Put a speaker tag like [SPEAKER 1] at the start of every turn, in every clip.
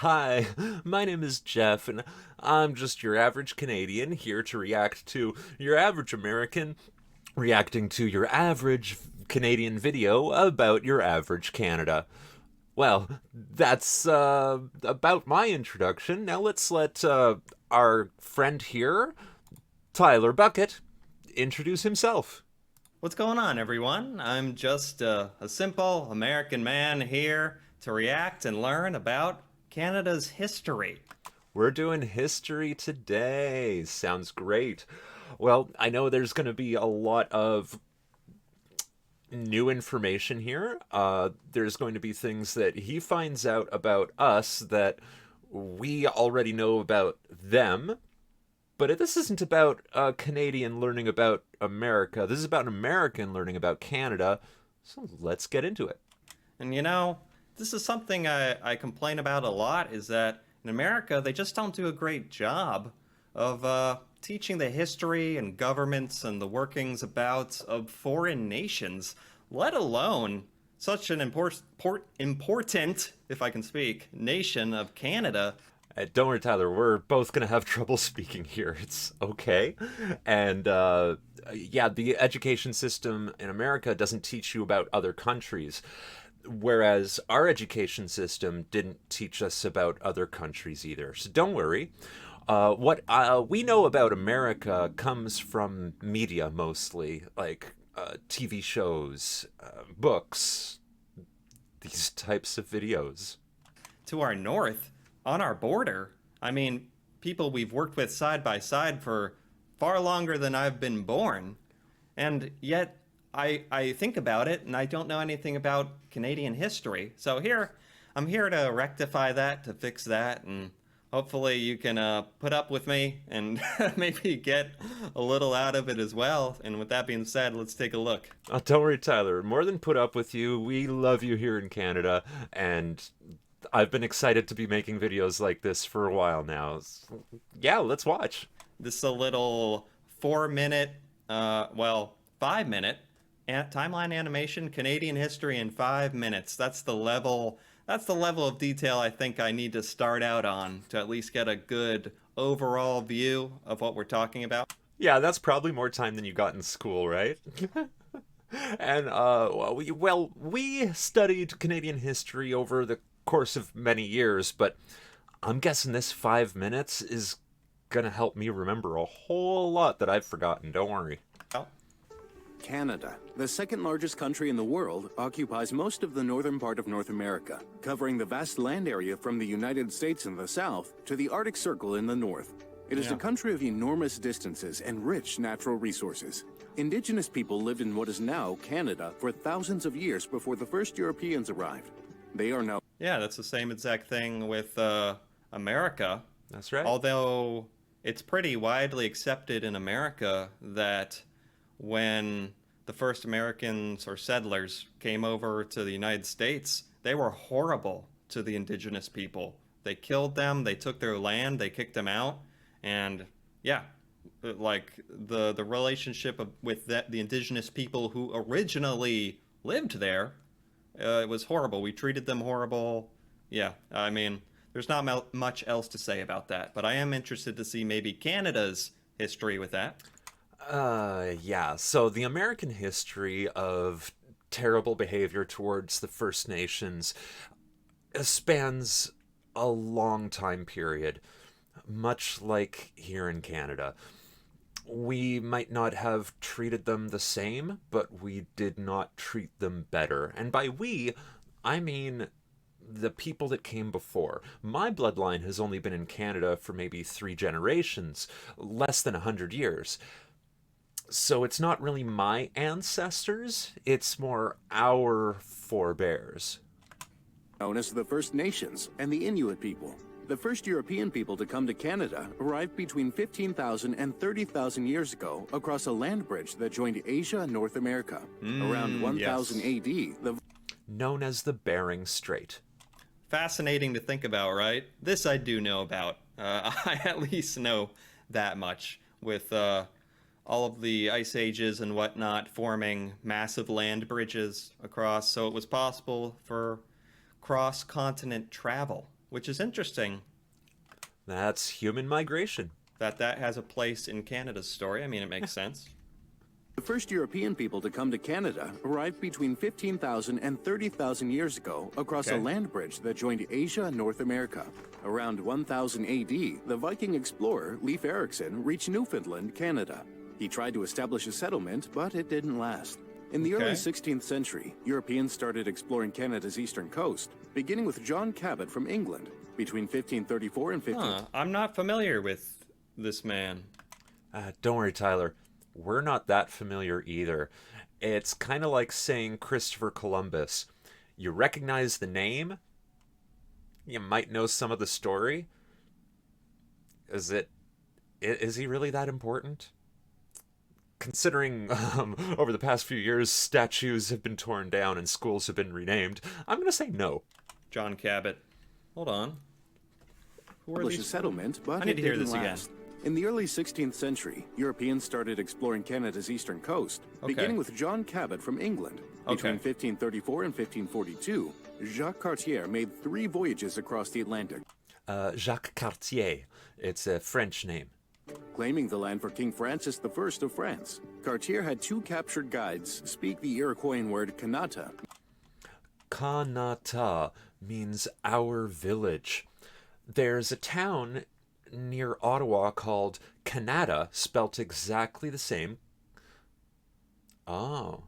[SPEAKER 1] Hi, my name is Jeff, and I'm just your average Canadian here to react to your average American reacting to your average Canadian video about your average Canada. Well, that's about my introduction. Now let's let our friend here, Tyler Bucket, introduce himself.
[SPEAKER 2] What's going on, everyone? I'm just a simple American man here to react and learn about Canada's history.
[SPEAKER 1] We're doing history today. Sounds great. Well, I know there's going to be a lot of new information here. There's going to be things that he finds out about us that we already know about them. But this isn't about a Canadian learning about America. This is about an American learning about Canada. So let's get into it.
[SPEAKER 2] And this is something I complain about a lot is that in America, they just don't do a great job of teaching the history and governments and the workings about of foreign nations, let alone such an important, if I can speak, nation of Canada.
[SPEAKER 1] Don't worry, Tyler. We're both going to have trouble speaking here. It's okay. And yeah, the education system in America doesn't teach you about other countries, whereas our education system didn't teach us about other countries either. So don't worry. What we know about America comes from media mostly, like TV shows, books, these types of videos.
[SPEAKER 2] To our north, on our border, I mean, people we've worked with side by side for far longer than I've been born. And yet, I think about it and I don't know anything about Canadian history. So I'm here to rectify that, to fix that, and hopefully you can put up with me and maybe get a little out of it as well. And with that being said, let's take a look.
[SPEAKER 1] Don't worry, Tyler. More than put up with you. We love you here in Canada, and I've been excited to be making videos like this for a while now. Yeah, let's watch.
[SPEAKER 2] This is a little 4 minute, 5 minute timeline animation, Canadian history in 5 minutes. That's the level. That's the level of detail I think I need to start out on to at least get a good overall view of what we're talking about.
[SPEAKER 1] Yeah, that's probably more time than you got in school, right? And we studied Canadian history over the course of many years, but I'm guessing this 5 minutes is gonna help me remember a whole lot that I've forgotten. Don't worry.
[SPEAKER 2] Well,
[SPEAKER 3] Canada, the second largest country in the world, occupies most of the northern part of North America, covering the vast land area from the United States in the south to the Arctic Circle in the north. It is a country of enormous distances and rich natural resources. Indigenous people lived in what is now Canada for thousands of years before the first Europeans arrived. They are now...
[SPEAKER 2] Yeah, that's the same exact thing with America.
[SPEAKER 1] That's right.
[SPEAKER 2] Although it's pretty widely accepted in America that when the first Americans or settlers came over to the United States, they were horrible to the indigenous people. They killed them, they took their land, they kicked them out, and yeah, like the relationship with the indigenous people who originally lived there, it was horrible. We treated them horrible. Yeah, I mean, there's not much else to say about that, but I am interested to see maybe Canada's history with that.
[SPEAKER 1] Yeah. So the American history of terrible behavior towards the First Nations spans a long time period, much like here in Canada. We might not have treated them the same, but we did not treat them better. And by we, I mean the people that came before. My bloodline has only been in Canada for maybe 3 generations, less than 100 years. So it's not really my ancestors, it's more our forebears.
[SPEAKER 3] known as the First Nations and the Inuit people. The first European people to come to Canada arrived between 15,000 and 30,000 years ago across a land bridge that joined Asia and North America. Around 1000
[SPEAKER 2] yes.
[SPEAKER 3] AD, the
[SPEAKER 1] Known as the Bering Strait.
[SPEAKER 2] Fascinating to think about, right? This I do know about. I at least know that much with all of the ice ages and whatnot forming massive land bridges across, so it was possible for cross-continent travel. which is interesting
[SPEAKER 1] That's human migration.
[SPEAKER 2] that has a place in Canada's story. I mean, it makes sense.
[SPEAKER 3] The first European people to come to Canada arrived between 15,000 and 30,000 years ago across a
[SPEAKER 2] Okay.
[SPEAKER 3] land bridge that joined Asia and North America. Around 1000 AD, the Viking explorer Leif Erikson reached Newfoundland, Canada. He tried to establish a settlement, but it didn't last. In the early
[SPEAKER 2] Okay.
[SPEAKER 3] 16th century, Europeans started exploring Canada's eastern coast, beginning with John Cabot from England between 1534 and 15...
[SPEAKER 2] I'm not familiar with this man.
[SPEAKER 1] Don't worry, Tyler. We're not that familiar either. It's kind of like saying Christopher Columbus. You recognize the name, you might know some of the story. Is he really that important? Considering over the past few years, statues have been torn down and schools have been renamed, I'm going to say no.
[SPEAKER 2] John Cabot. Hold on. Who are
[SPEAKER 3] establish a
[SPEAKER 2] these?
[SPEAKER 3] settlement, but
[SPEAKER 2] I need
[SPEAKER 3] it
[SPEAKER 2] to hear
[SPEAKER 3] didn't
[SPEAKER 2] this again.
[SPEAKER 3] last. In the early 16th century, Europeans started exploring Canada's eastern coast,
[SPEAKER 2] Okay.
[SPEAKER 3] beginning with John Cabot from England. Between 1534 and 1542, Jacques Cartier made 3 voyages across the Atlantic,
[SPEAKER 1] Jacques Cartier. It's a French name.
[SPEAKER 3] claiming the land for King Francis I of France. Cartier had 2 captured guides speak the Iroquoian word Kanata,
[SPEAKER 1] Kanata means our village. There's a town near Ottawa called Canada, spelt exactly the same. Oh.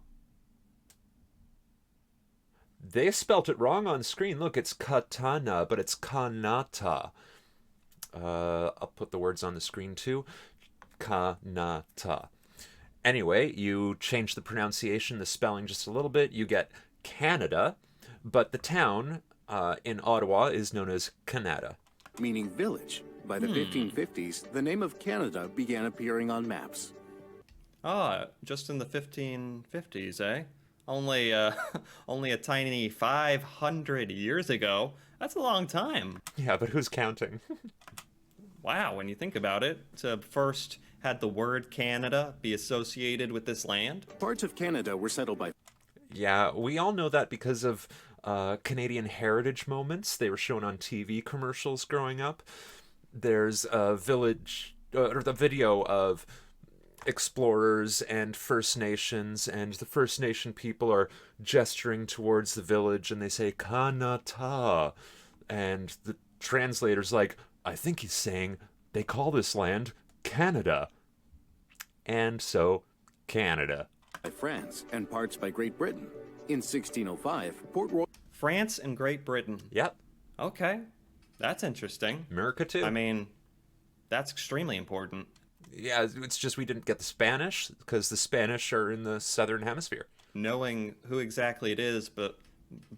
[SPEAKER 1] They spelt it wrong on screen. Look, it's katana, but it's kanata. I'll put the words on the screen too. Kanata. Anyway, you change the pronunciation, the spelling just a little bit. You get Canada, but the town in Ottawa is known as Canada.
[SPEAKER 3] meaning village. By the 1550s, the name of Canada began appearing on maps.
[SPEAKER 2] Just in the 1550s, eh? Only, only a tiny 500 years ago. That's a long time.
[SPEAKER 1] Yeah, but who's counting?
[SPEAKER 2] Wow, when you think about it, to first had the word Canada be associated with this land.
[SPEAKER 3] Parts of Canada were settled by
[SPEAKER 1] Yeah, we all know that because of Canadian heritage moments. They were shown on TV commercials growing up. There's a the video of explorers and First Nations, and the First Nation people are gesturing towards the village, and they say Kanata, and the translator's like, I think he's saying they call this land Canada, and so Canada.
[SPEAKER 3] France and parts by Great Britain. In 1605, Port Royal
[SPEAKER 2] France and Great Britain.
[SPEAKER 1] Yep,
[SPEAKER 2] Okay, that's interesting.
[SPEAKER 1] America too.
[SPEAKER 2] I mean, that's extremely important.
[SPEAKER 1] Yeah, it's just we didn't get the Spanish because the Spanish are in the southern hemisphere.
[SPEAKER 2] Knowing who exactly it is, but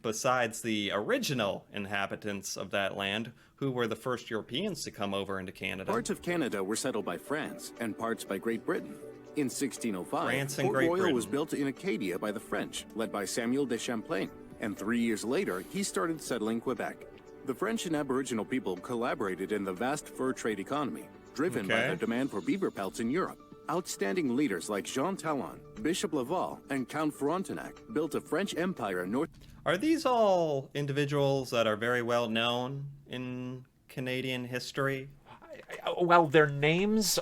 [SPEAKER 2] besides the original inhabitants of that land, who were the first Europeans to come over into Canada.
[SPEAKER 3] Parts of Canada were settled by France and parts by Great Britain. In 1605,
[SPEAKER 2] France and
[SPEAKER 3] Port
[SPEAKER 2] Great
[SPEAKER 3] Royal
[SPEAKER 2] Britain.
[SPEAKER 3] was built in Acadia by the French, led by Samuel de Champlain. And 3 years later, he started settling Quebec. The French and Aboriginal people collaborated in the vast fur trade economy, driven by
[SPEAKER 2] Okay.
[SPEAKER 3] the demand for beaver pelts in Europe. Outstanding leaders like Jean Talon, Bishop Laval, and Count Frontenac built a French empire north.
[SPEAKER 2] Are these all individuals that are very well known in Canadian history?
[SPEAKER 1] Well, their names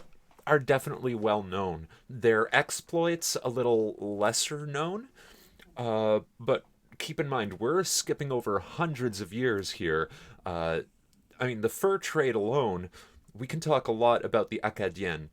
[SPEAKER 1] are definitely well known. Their exploits a little lesser known. But keep in mind, we're skipping over hundreds of years here. I mean, the fur trade alone, we can talk a lot about the Acadiens,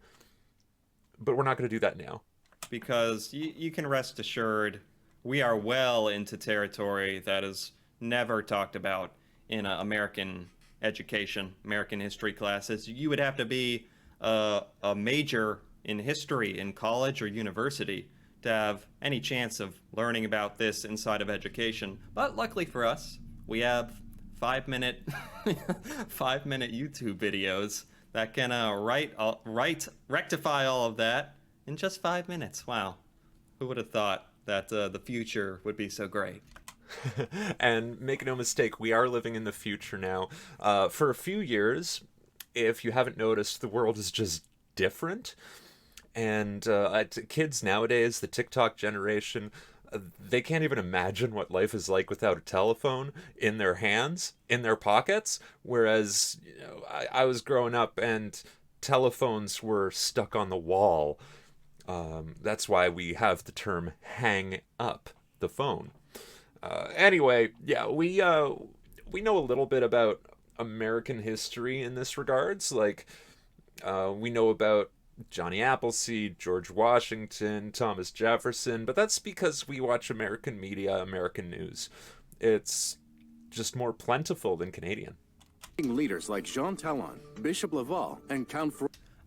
[SPEAKER 1] but we're not going to do that now.
[SPEAKER 2] Because you can rest assured we are well into territory that is never talked about in American education, American history classes. You would have to be a major in history in college or university to have any chance of learning about this inside of education. But luckily for us, we have 5-minute 5-minute YouTube videos that can rectify all of that in just 5 minutes. Wow. Who would have thought that the future would be so great?
[SPEAKER 1] And make no mistake, we are living in the future now. For a few years, if you haven't noticed, the world is just different. And kids nowadays, the TikTok generation, they can't even imagine what life is like without a telephone in their hands, in their pockets. Whereas, I was growing up and telephones were stuck on the wall. That's why we have the term hang up the phone. Anyway, yeah, we know a little bit about American history in this regards. Like, we know about Johnny Appleseed, George Washington, Thomas Jefferson, but that's because we watch American media, American news. It's just more plentiful than Canadian.
[SPEAKER 3] Leaders like Jean Talon, Bishop Laval, and Count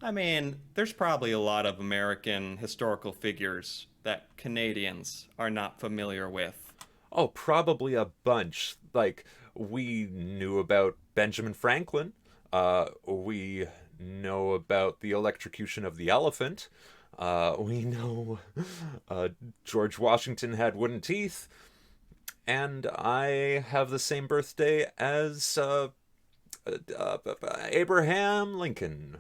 [SPEAKER 2] I mean, there's probably a lot of American historical figures that Canadians are not familiar with.
[SPEAKER 1] Oh, probably a bunch. Like, we knew about Benjamin Franklin. We know about the electrocution of the elephant. We know George Washington had wooden teeth. And I have the same birthday as Abraham Lincoln.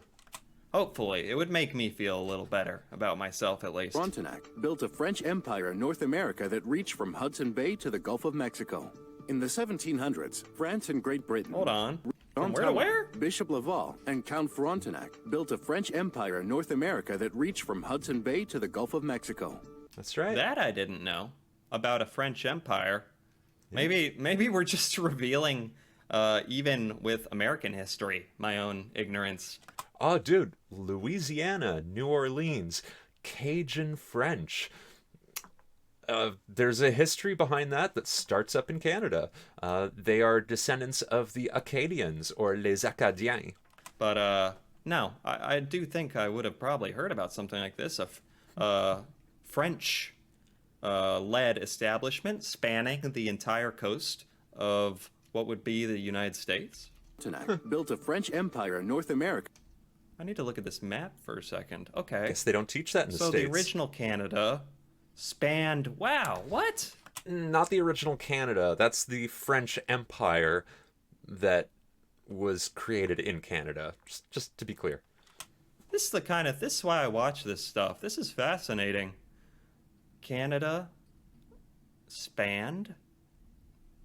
[SPEAKER 2] Hopefully, it would make me feel a little better about myself at least.
[SPEAKER 3] Frontenac built a French empire in North America that reached from Hudson Bay to the Gulf of Mexico. In the 1700s, France and Great Britain...
[SPEAKER 2] Hold on. From
[SPEAKER 3] Jean
[SPEAKER 2] where to
[SPEAKER 3] Talon,
[SPEAKER 2] where?
[SPEAKER 3] Bishop Laval, and Count Frontenac built a French empire in North America that reached from Hudson Bay to the Gulf of Mexico.
[SPEAKER 1] That's right.
[SPEAKER 2] That I didn't know about a French empire. Maybe we're just revealing, even with American history, my own ignorance.
[SPEAKER 1] Oh, dude, Louisiana, New Orleans, Cajun French. There's a history behind that starts up in Canada. They are descendants of the Acadians, or les Acadiens.
[SPEAKER 2] But, no, I do think I would have probably heard about something like this. A French led establishment spanning the entire coast of what would be the United States.
[SPEAKER 3] Frontenac built a French empire in North America.
[SPEAKER 2] I need to look at this map for a second. Okay.
[SPEAKER 1] Guess they don't teach that in the
[SPEAKER 2] So
[SPEAKER 1] States.
[SPEAKER 2] the original Canada spanned... Wow, what?
[SPEAKER 1] Not the original Canada. That's the French Empire that was created in Canada. Just to be clear.
[SPEAKER 2] This is why I watch this stuff. This is fascinating. Canada spanned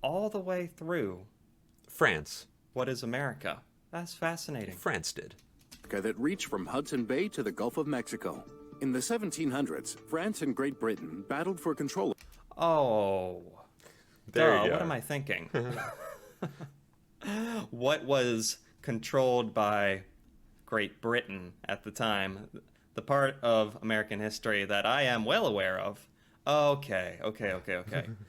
[SPEAKER 2] all the way through
[SPEAKER 1] France.
[SPEAKER 2] what is America. That's fascinating.
[SPEAKER 1] France did.
[SPEAKER 3] That reached from Hudson Bay to the Gulf of Mexico. In the 1700s, France and Great Britain battled for control.
[SPEAKER 2] Oh.
[SPEAKER 1] There
[SPEAKER 2] Duh,
[SPEAKER 1] you
[SPEAKER 2] what
[SPEAKER 1] go.
[SPEAKER 2] am I thinking? What was controlled by Great Britain at the time? The part of American history that I am well aware of. Okay.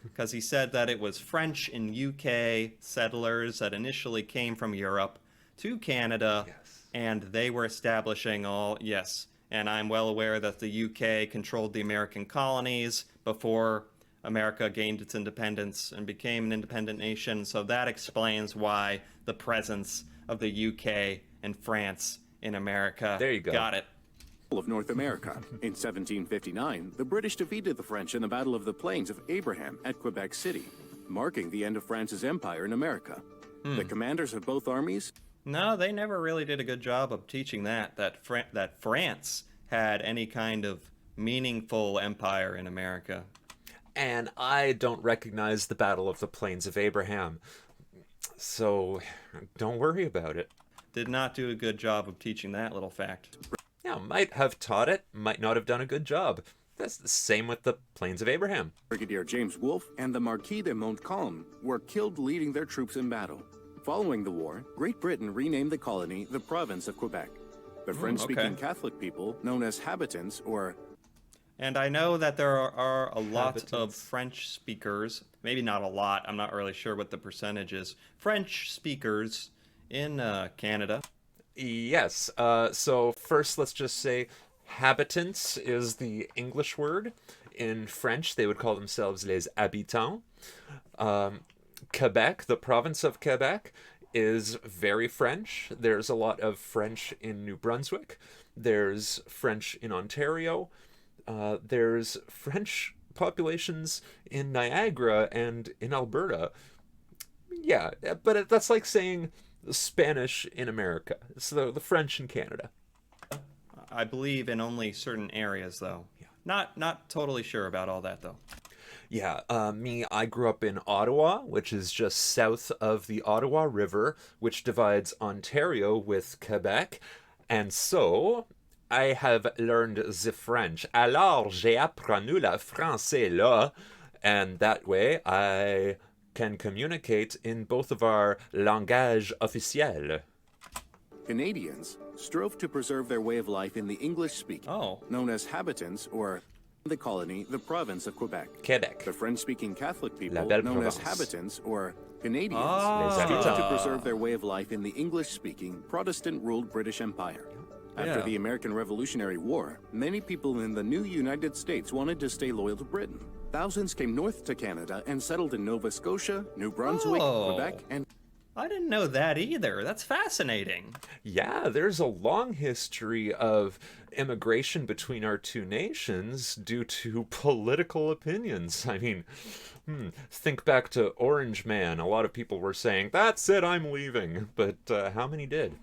[SPEAKER 2] Because he said that it was French and UK settlers that initially came from Europe to Canada,
[SPEAKER 1] Yes.
[SPEAKER 2] and they were establishing yes. And I'm well aware that the UK controlled the American colonies before America gained its independence and became an independent nation. So that explains why the presence of the UK and France in America.
[SPEAKER 1] There you go.
[SPEAKER 2] Got it.
[SPEAKER 3] Of North America. In 1759, the British defeated the French in the Battle of the Plains of Abraham at Quebec City, marking the end of France's empire in America. The commanders of both armies...
[SPEAKER 2] No, they never really did a good job of teaching that France had any kind of meaningful empire in America.
[SPEAKER 1] And I don't recognize the Battle of the Plains of Abraham. So don't worry about it.
[SPEAKER 2] Did not do a good job of teaching that little fact.
[SPEAKER 1] Yeah, might have taught it, might not have done a good job. That's the same with the Plains of Abraham.
[SPEAKER 3] Brigadier James Wolfe and the Marquis de Montcalm were killed leading their troops in battle. Following the war, Great Britain renamed the colony the province of Quebec. The French-speaking
[SPEAKER 2] okay.
[SPEAKER 3] Catholic people, known as habitants or...
[SPEAKER 2] And I know that there are a lot of
[SPEAKER 1] Habitants.
[SPEAKER 2] French speakers, maybe not a lot, I'm not really sure what the percentage is, French speakers in Canada.
[SPEAKER 1] Yes, so first let's just say habitants is the English word. In French, they would call themselves les habitants. Quebec, the province of Quebec, is very French. There's a lot of French in New Brunswick. There's French in Ontario. There's French populations in Niagara and in Alberta. Yeah, but that's like saying Spanish in America. So the French in Canada.
[SPEAKER 2] I believe in only certain areas, though.
[SPEAKER 1] Yeah.
[SPEAKER 2] Not totally sure about all that, though.
[SPEAKER 1] I grew up in Ottawa, which is just south of the Ottawa River, which divides Ontario with Quebec. And so I have learned the French. Alors, j'ai appris le français là. And that way I can communicate in both of our langage officiel.
[SPEAKER 3] Canadians strove to preserve their way of life in the English-speaking,
[SPEAKER 2] Oh.
[SPEAKER 3] known as habitants, or the colony, the province of Quebec.
[SPEAKER 1] Quebec.
[SPEAKER 3] The French-speaking Catholic people,
[SPEAKER 1] belle
[SPEAKER 3] known as
[SPEAKER 1] Provence.
[SPEAKER 3] habitants, or Canadians,
[SPEAKER 2] Ah.
[SPEAKER 1] Les
[SPEAKER 3] strove to
[SPEAKER 1] habitants.
[SPEAKER 3] preserve their way of life in the English-speaking, Protestant-ruled British Empire. After
[SPEAKER 2] Yeah.
[SPEAKER 3] the American Revolutionary War, many people in the new United States wanted to stay loyal to Britain. Thousands came north to Canada and settled in Nova Scotia, New Brunswick,
[SPEAKER 2] Oh.
[SPEAKER 3] Quebec, and
[SPEAKER 2] I didn't know that either. That's fascinating.
[SPEAKER 1] Yeah, there's a long history of immigration between our two nations due to political opinions. I mean, think back to Orange Man. A lot of people were saying, "That's it, I'm leaving." But how many did?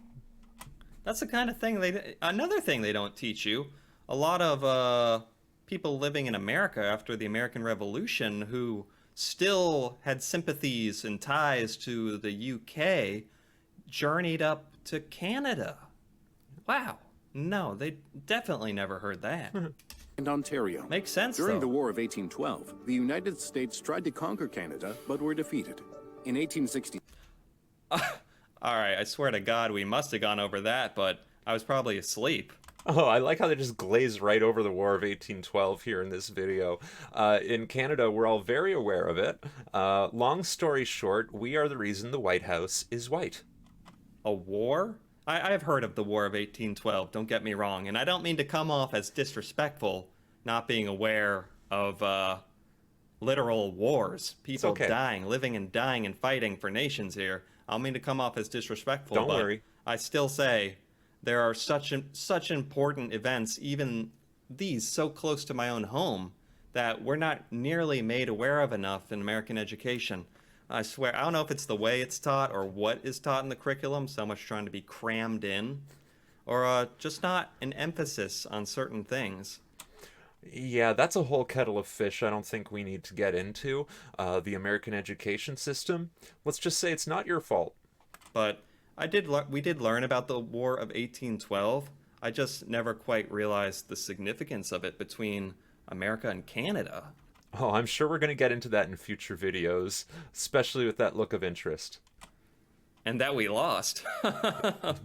[SPEAKER 2] That's the kind of thing another thing they don't teach you. A lot of people living in America after the American Revolution who still had sympathies and ties to the UK journeyed up to Canada. Wow. No, they definitely never heard that.
[SPEAKER 3] Ontario.
[SPEAKER 2] Makes sense,
[SPEAKER 3] During
[SPEAKER 2] though.
[SPEAKER 3] the War of 1812, the United States tried to conquer Canada, but were defeated. In 1860,
[SPEAKER 2] All right, I swear to God, we must have gone over that, but I was probably asleep.
[SPEAKER 1] Oh, I like how they just glaze right over the War of 1812 here in this video. In Canada, we're all very aware of it. Long story short, we are the reason the White House is white.
[SPEAKER 2] A war? I've heard of the War of 1812, don't get me wrong, and I don't mean to come off as disrespectful, not being aware of literal wars. People
[SPEAKER 1] okay.
[SPEAKER 2] dying, living and dying and fighting for nations here. I don't mean to come off as disrespectful,
[SPEAKER 1] Don't
[SPEAKER 2] but
[SPEAKER 1] worry.
[SPEAKER 2] I still say there are such important events, even these so close to my own home, that we're not nearly made aware of enough in American education. I swear, I don't know if it's the way it's taught or what is taught in the curriculum, so much trying to be crammed in, or just not an emphasis on certain things.
[SPEAKER 1] Yeah, that's a whole kettle of fish I don't think we need to get into. The American education system, let's just say it's not your fault.
[SPEAKER 2] But we did learn about the War of 1812. I just never quite realized the significance of it between America and Canada.
[SPEAKER 1] Oh, I'm sure we're going to get into that in future videos, especially with that look of interest.
[SPEAKER 2] And that we lost.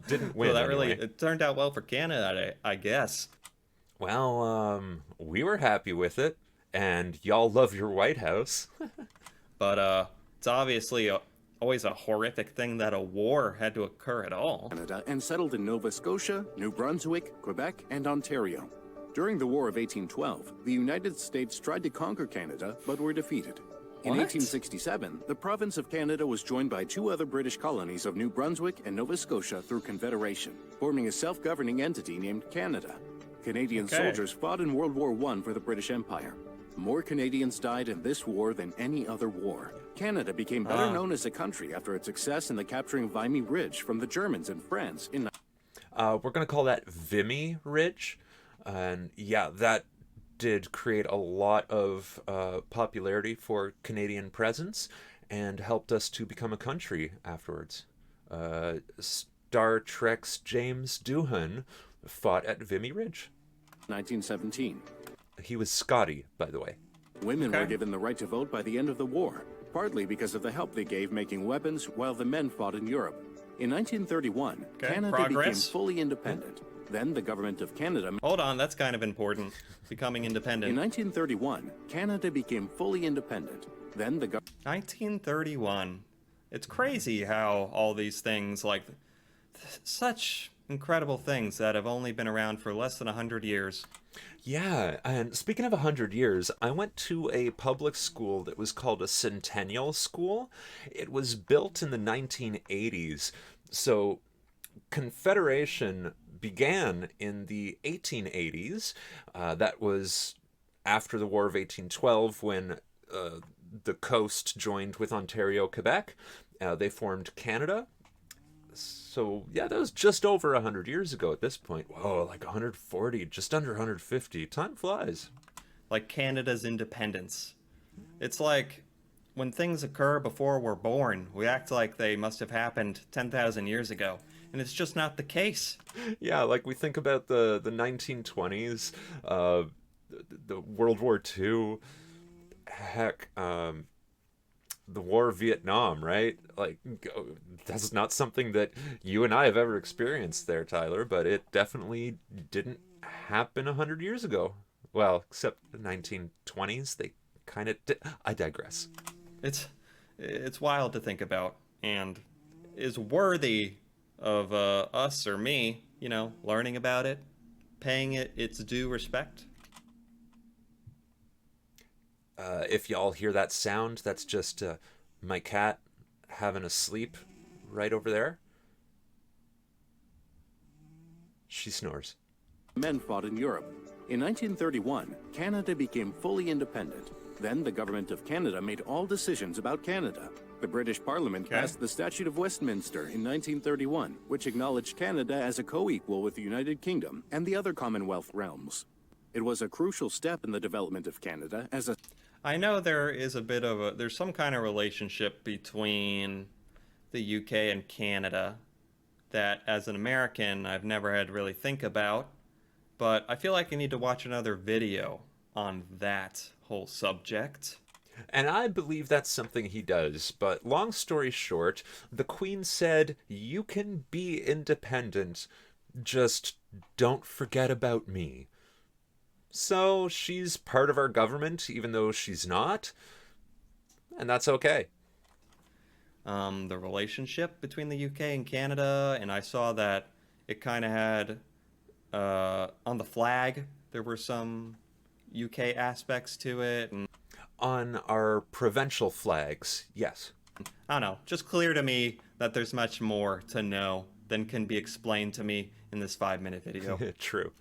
[SPEAKER 1] Didn't win,
[SPEAKER 2] Well, that really,
[SPEAKER 1] anyway.
[SPEAKER 2] it turned out well for Canada, I guess.
[SPEAKER 1] Well, we were happy with it, and y'all love your White House.
[SPEAKER 2] But it's obviously always a horrific thing that a war had to occur at all.
[SPEAKER 3] Canada and settled in Nova Scotia, New Brunswick, Quebec, and Ontario. During the War of 1812, the United States tried to conquer Canada, but were defeated. In
[SPEAKER 2] What?
[SPEAKER 3] 1867, the province of Canada was joined by two other British colonies of New Brunswick and Nova Scotia through Confederation, forming a self-governing entity named Canada. Canadian
[SPEAKER 2] Okay.
[SPEAKER 3] soldiers fought in World War I for the British Empire. More Canadians died in this war than any other war. Canada became better known as a country after its success in the capturing of Vimy Ridge from the Germans in France in
[SPEAKER 1] We're going to call that Vimy Ridge. And yeah, that did create a lot of popularity for Canadian presence and helped us to become a country afterwards. Star Trek's James Doohan fought at Vimy Ridge.
[SPEAKER 3] 1917.
[SPEAKER 1] He was Scotty, by the way.
[SPEAKER 3] Women
[SPEAKER 2] Okay.
[SPEAKER 3] were given the right to vote by the end of the war, partly because of the help they gave making weapons while the men fought in Europe. In 1931,
[SPEAKER 2] Okay,
[SPEAKER 3] Canada
[SPEAKER 2] progress.
[SPEAKER 3] became fully independent. Then the government of Canada...
[SPEAKER 2] Hold on, that's kind of important. Becoming
[SPEAKER 3] In
[SPEAKER 2] independent.
[SPEAKER 3] 1931, Canada became fully independent. Then the government...
[SPEAKER 2] 1931. It's crazy how all these things, like such incredible things that have only been around for less than 100 years.
[SPEAKER 1] Yeah, and speaking of 100 years, I went to a public school that was called a Centennial School. It was built in the 1980s, so Confederation began in the 1880s. That was after the War of 1812 when the coast joined with Ontario, Quebec. They formed Canada. So, yeah, that was just over 100 years ago at this point. Whoa, like 140, just under 150. Time flies.
[SPEAKER 2] Like Canada's independence. It's like when things occur before we're born, we act like they must have happened 10,000 years ago, and it's just not the case.
[SPEAKER 1] Yeah, like we think about the 1920s, uh, the World War II, heck, the War of Vietnam, right? Like, that's not something that you and I have ever experienced there, Tyler, but it definitely didn't happen 100 years ago. Well, except the 1920s, they kind of did. I digress.
[SPEAKER 2] It's it's wild to think about, and is worthy of us or me, learning about it, paying it its due respect.
[SPEAKER 1] If y'all hear that sound, that's just my cat having a sleep right over there. She snores.
[SPEAKER 3] Men fought in Europe. In 1931, Canada became fully independent. Then the government of Canada made all decisions about Canada. The British Parliament
[SPEAKER 2] Okay.
[SPEAKER 3] passed the Statute of Westminster in 1931, which acknowledged Canada as a co-equal with the United Kingdom and the other Commonwealth realms. It was a crucial step in the development of Canada as a
[SPEAKER 2] I know there's some kind of relationship between the UK and Canada that as an American I've never had to really think about, but I feel like I need to watch another video on that whole subject.
[SPEAKER 1] And I believe that's something he does, but long story short, the Queen said, "You can be independent, just don't forget about me." So she's part of our government, even though she's not, and that's okay.
[SPEAKER 2] The relationship between the UK and Canada, and I saw that it kind of had on the flag there were some UK aspects to it, and
[SPEAKER 1] On our provincial flags, yes.
[SPEAKER 2] I don't know, just clear to me that there's much more to know than can be explained to me in this 5-minute video.
[SPEAKER 1] True.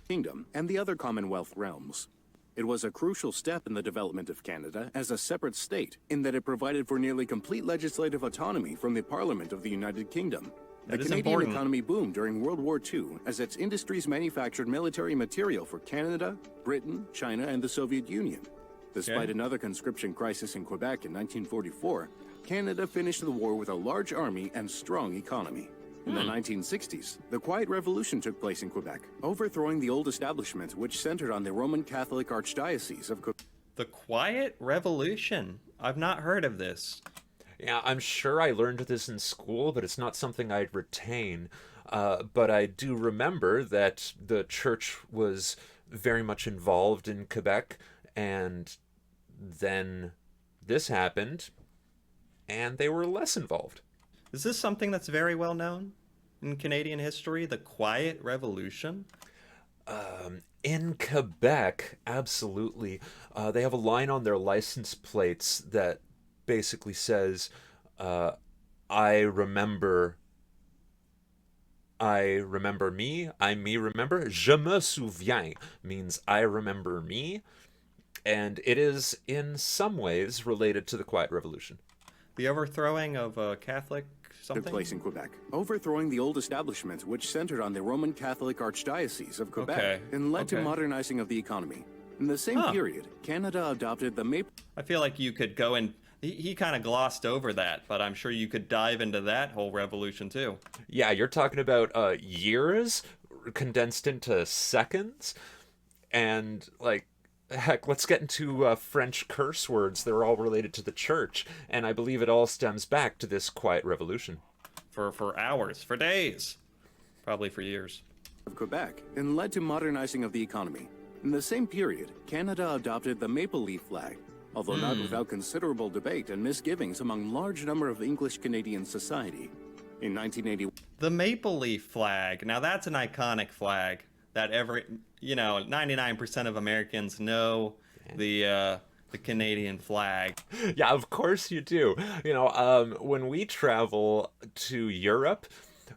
[SPEAKER 3] kingdom and the other Commonwealth realms. It was a crucial step in the development of Canada as a separate state in that it provided for nearly complete legislative autonomy from the Parliament of the United Kingdom. The
[SPEAKER 2] That is
[SPEAKER 3] Canadian
[SPEAKER 2] important.
[SPEAKER 3] economy boomed during World War II as its industries manufactured military material for Canada, Britain, China, and the Soviet Union. Despite
[SPEAKER 2] Okay.
[SPEAKER 3] another conscription crisis in Quebec in 1944, Canada finished the war with a large army and strong economy. In the 1960s, the Quiet Revolution took place in Quebec, overthrowing the old establishment which centered on the Roman Catholic Archdiocese of Quebec.
[SPEAKER 2] The Quiet Revolution. I've not heard of this.
[SPEAKER 1] Yeah, I'm sure I learned this in school, but it's not something I'd retain. But I do remember that the church was very much involved in Quebec, and then this happened, and they were less involved.
[SPEAKER 2] Is this something that's very well known in Canadian history? The Quiet Revolution?
[SPEAKER 1] In Quebec, absolutely. They have a line on their license plates that basically says, I remember. I remember me. I me remember. Je me souviens means I remember me. And it is in some ways related to the Quiet Revolution.
[SPEAKER 2] The overthrowing of a Catholic
[SPEAKER 3] Took
[SPEAKER 2] something?
[SPEAKER 3] place in Quebec, overthrowing the old establishment which centered on the Roman Catholic Archdiocese of Quebec
[SPEAKER 2] Okay,
[SPEAKER 3] and led to
[SPEAKER 2] okay.
[SPEAKER 3] modernizing of the economy. In the same
[SPEAKER 2] Huh.
[SPEAKER 3] period, Canada adopted the Maple
[SPEAKER 2] I feel like you could go and he kind of glossed over that, but I'm sure you could dive into that whole revolution too.
[SPEAKER 1] Yeah, you're talking about years condensed into seconds. And, like, heck, let's get into French curse words. They're all related to the church. And I believe it all stems back to this Quiet Revolution.
[SPEAKER 2] For hours, for days, probably for years.
[SPEAKER 3] of Quebec and led to modernizing of the economy. In the same period, Canada adopted the maple leaf flag, although not without considerable debate and misgivings among large number of English Canadian society. In 1980,
[SPEAKER 2] The maple leaf flag. Now that's an iconic flag that 99% of Americans know the Canadian flag.
[SPEAKER 1] Yeah, of course you do. When we travel to Europe,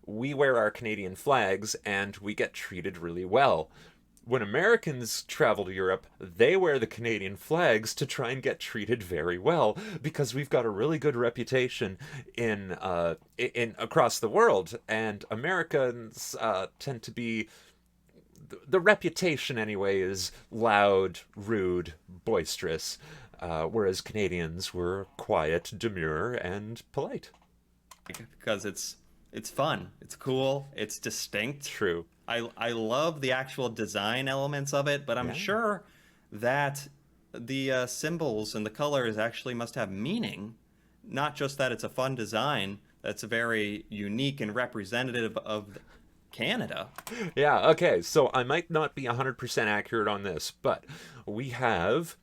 [SPEAKER 1] we wear our Canadian flags and we get treated really well. When Americans travel to Europe, they wear the Canadian flags to try and get treated very well because we've got a really good reputation in across the world, and Americans tend to be the reputation anyway is loud, rude, boisterous. whereas Canadians were quiet, demure, and polite.
[SPEAKER 2] Because it's fun, it's cool, it's distinct.
[SPEAKER 1] True.
[SPEAKER 2] I love the actual design elements of it, but I'm
[SPEAKER 1] Yeah.
[SPEAKER 2] sure that the symbols and the colors actually must have meaning, not just that it's a fun design that's very unique and representative of Canada.
[SPEAKER 1] Yeah, okay, so I might not be 100% accurate on this, but we have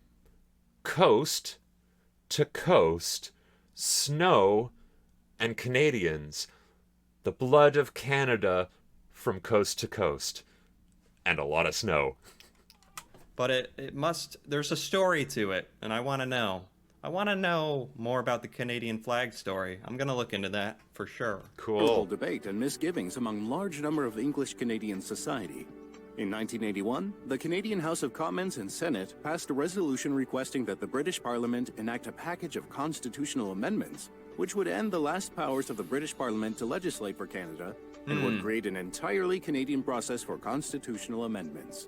[SPEAKER 1] coast to coast, snow, and Canadians. The blood of Canada from coast to coast. And a lot of snow.
[SPEAKER 2] But it must, there's a story to it, and I want to know. I want to know more about the Canadian flag story. I'm going to look into that for sure.
[SPEAKER 1] Cool.
[SPEAKER 3] Debate and misgivings among large number of English Canadian society. In 1981, the Canadian House of Commons and Senate passed a resolution requesting that the British Parliament enact a package of constitutional amendments which would end the last powers of the British Parliament to legislate for Canada and would create an entirely Canadian process for constitutional amendments.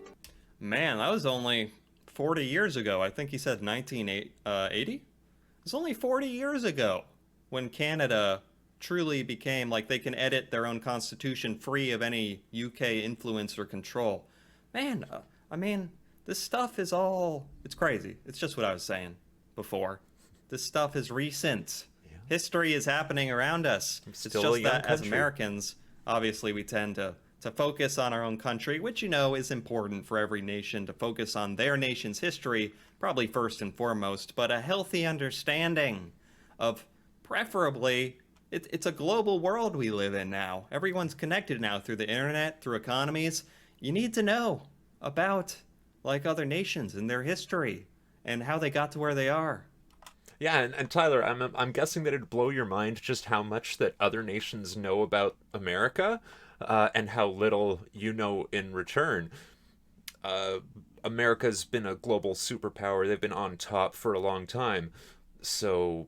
[SPEAKER 2] Man, that was only 40 years ago. I think he said 1980? It was only 40 years ago when Canada truly became like they can edit their own constitution free of any UK influence or control. Man, I mean, this stuff is all, it's crazy. It's just what I was saying before. This stuff is recent. History is happening around us. It's
[SPEAKER 1] still
[SPEAKER 2] just
[SPEAKER 1] a young
[SPEAKER 2] that as
[SPEAKER 1] country.
[SPEAKER 2] Americans, obviously we tend to focus on our own country, which you know is important for every nation to focus on their nation's history, probably first and foremost, but a healthy understanding of preferably, it's a global world we live in now. Everyone's connected now through the internet, through economies. You need to know about like other nations and their history and how they got to where they are.
[SPEAKER 1] Yeah, and Tyler, I'm guessing that it'd blow your mind just how much that other nations know about America, and how little you know in return. America's been a global superpower. They've been on top for a long time. So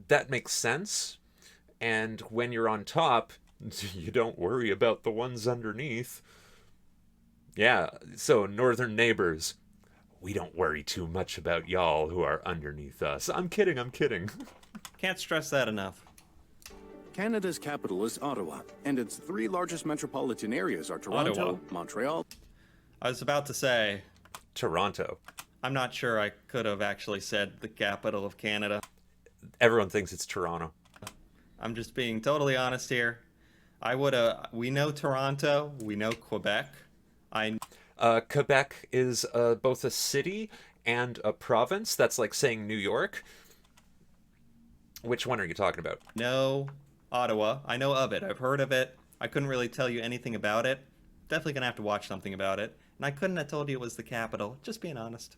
[SPEAKER 1] that makes sense. And when you're on top, you don't worry about the ones underneath. Yeah, so northern neighbors, we don't worry too much about y'all who are underneath us. I'm kidding, I'm kidding.
[SPEAKER 2] Can't stress that enough.
[SPEAKER 3] Canada's capital is Ottawa, and its three largest metropolitan areas are Toronto,
[SPEAKER 2] Ottawa.
[SPEAKER 3] Montreal.
[SPEAKER 2] I was about to say,
[SPEAKER 1] Toronto.
[SPEAKER 2] I'm not sure I could have actually said the capital of Canada.
[SPEAKER 1] Everyone thinks it's Toronto.
[SPEAKER 2] I'm just being totally honest here. We know Toronto, we know Quebec. I
[SPEAKER 1] Quebec is both a city and a province. That's like saying New York. Which one are you talking about?
[SPEAKER 2] know Ottawa. I know of it. I've heard of it. I couldn't really tell you anything about it. Definitely gonna have to watch something about it. And I couldn't have told you it was the capital. Just being honest.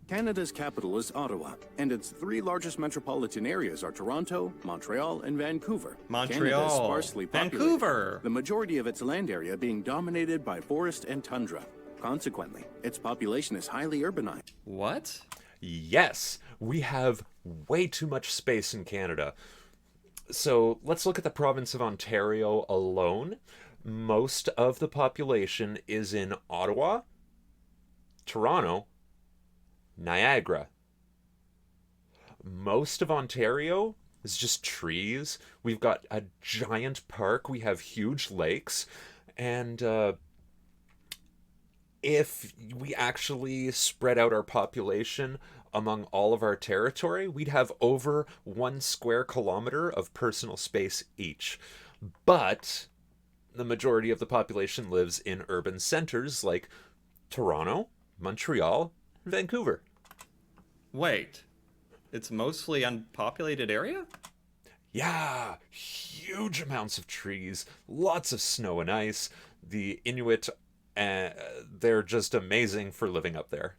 [SPEAKER 3] Canada's capital is Ottawa, and its three largest metropolitan areas are Toronto, Montreal, and Vancouver. Canada is
[SPEAKER 2] Montreal.
[SPEAKER 3] sparsely populated,
[SPEAKER 2] Vancouver.
[SPEAKER 3] the majority of its land area being dominated by forest and tundra. Consequently, its population is highly urbanized.
[SPEAKER 2] What?
[SPEAKER 1] Yes, we have way too much space in Canada. So let's look at the province of Ontario alone. Most of the population is in Ottawa, Toronto, Niagara. Most of Ontario is just trees. We've got a giant park. We have huge lakes. And if we actually spread out our population among all of our territory, we'd have over 1 square kilometer of personal space each. But the majority of the population lives in urban centers like Toronto, Montreal, and Vancouver.
[SPEAKER 2] Wait. It's mostly unpopulated area?
[SPEAKER 1] Yeah, huge amounts of trees, lots of snow and ice. The Inuit, they're just amazing for living up there.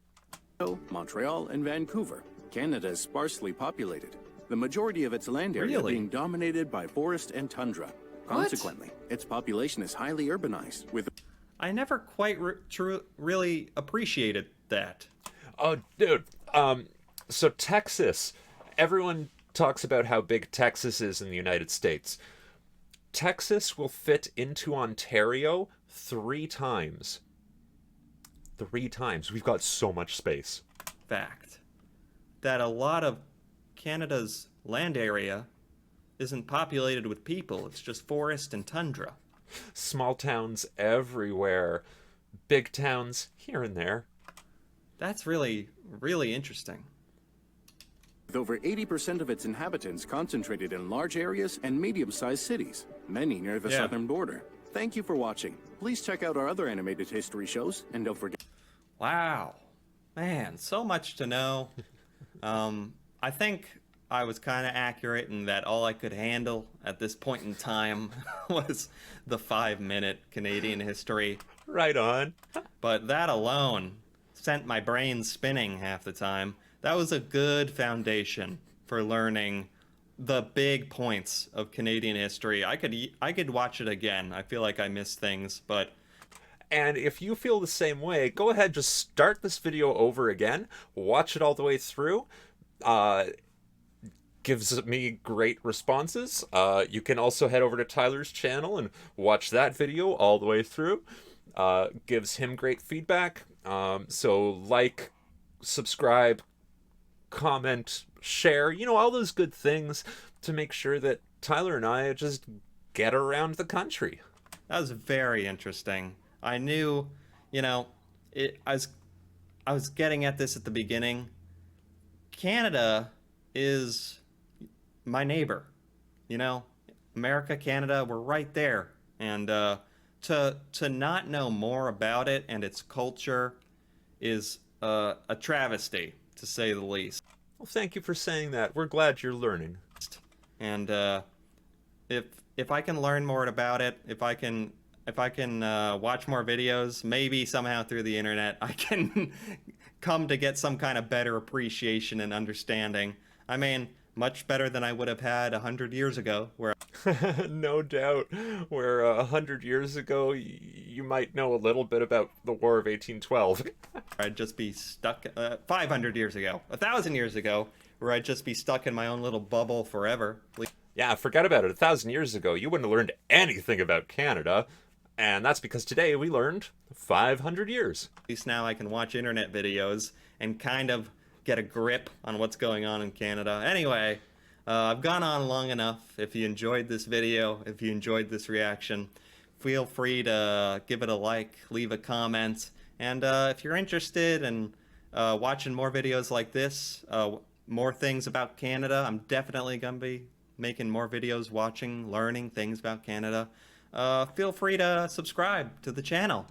[SPEAKER 3] Montreal, and Vancouver. Canada is sparsely populated, the majority of its land area
[SPEAKER 2] Really?
[SPEAKER 3] being dominated by forest and tundra. Consequently, its population is highly urbanized, with
[SPEAKER 2] I never quite really appreciated that.
[SPEAKER 1] Oh, dude. So Texas, everyone talks about how big Texas is in the United States. Texas will fit into Ontario 3 times. 3 times. We've got so much space.
[SPEAKER 2] Fact. that a lot of Canada's land area isn't populated with people. It's just forest and tundra.
[SPEAKER 1] Small towns everywhere, big towns here and there.
[SPEAKER 2] That's really, really interesting.
[SPEAKER 3] With over 80% of its inhabitants concentrated in large areas and medium-sized cities, many near the southern border. Thank you for watching. Please check out our other animated history shows, and don't forget...
[SPEAKER 2] Wow. Man, so much to know. I think I was kind of accurate in that all I could handle at this point in time was the 5-minute Canadian history.
[SPEAKER 1] Right on.
[SPEAKER 2] But that alone sent my brain spinning half the time. That was a good foundation for learning the big points of Canadian history. I could watch it again. I feel like I missed things, but...
[SPEAKER 1] And if you feel the same way, go ahead, just start this video over again, watch it all the way through. Gives me great responses. You can also head over to Tyler's channel and watch that video all the way through. Gives him great feedback. So like, subscribe, comment, share, you know, all those good things to make sure that Tyler and I just get around the country.
[SPEAKER 2] That was very interesting. I knew, you know, I was getting at this at the beginning. Canada is my neighbor. You know, America, Canada, we're right there. And to not know more about it and its culture is a travesty, to say the least.
[SPEAKER 1] Well, thank you for saying that. We're glad you're learning.
[SPEAKER 2] And if I can learn more about it, if I can watch more videos, maybe somehow through the internet, I can come to get some kind of better appreciation and understanding. I mean, much better than I would have had 100 years ago, where
[SPEAKER 1] no doubt, where 100 years ago you might know a little bit about the War of 1812.
[SPEAKER 2] I'd just be stuck 500 years ago, 1,000 years ago, where I'd just be stuck in my own little bubble forever.
[SPEAKER 1] Yeah, forget about it. 1,000 years ago, you wouldn't have learned anything about Canada. And that's because today we learned 500 years.
[SPEAKER 2] At least now I can watch internet videos and kind of get a grip on what's going on in Canada. Anyway, I've gone on long enough. If you enjoyed this video, if you enjoyed this reaction, feel free to give it a like, leave a comment. And if you're interested in watching more videos like this, more things about Canada, I'm definitely going to be making more videos, watching, learning things about Canada. Feel free to subscribe to the channel.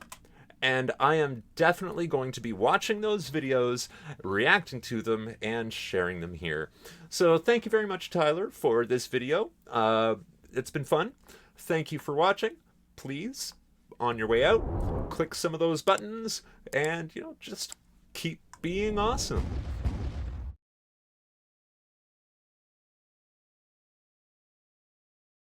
[SPEAKER 1] And I am definitely going to be watching those videos, reacting to them, and sharing them here. So thank you very much, Tyler, for this video. It's been fun. Thank you for watching. Please, on your way out, click some of those buttons and, you know, just keep being awesome.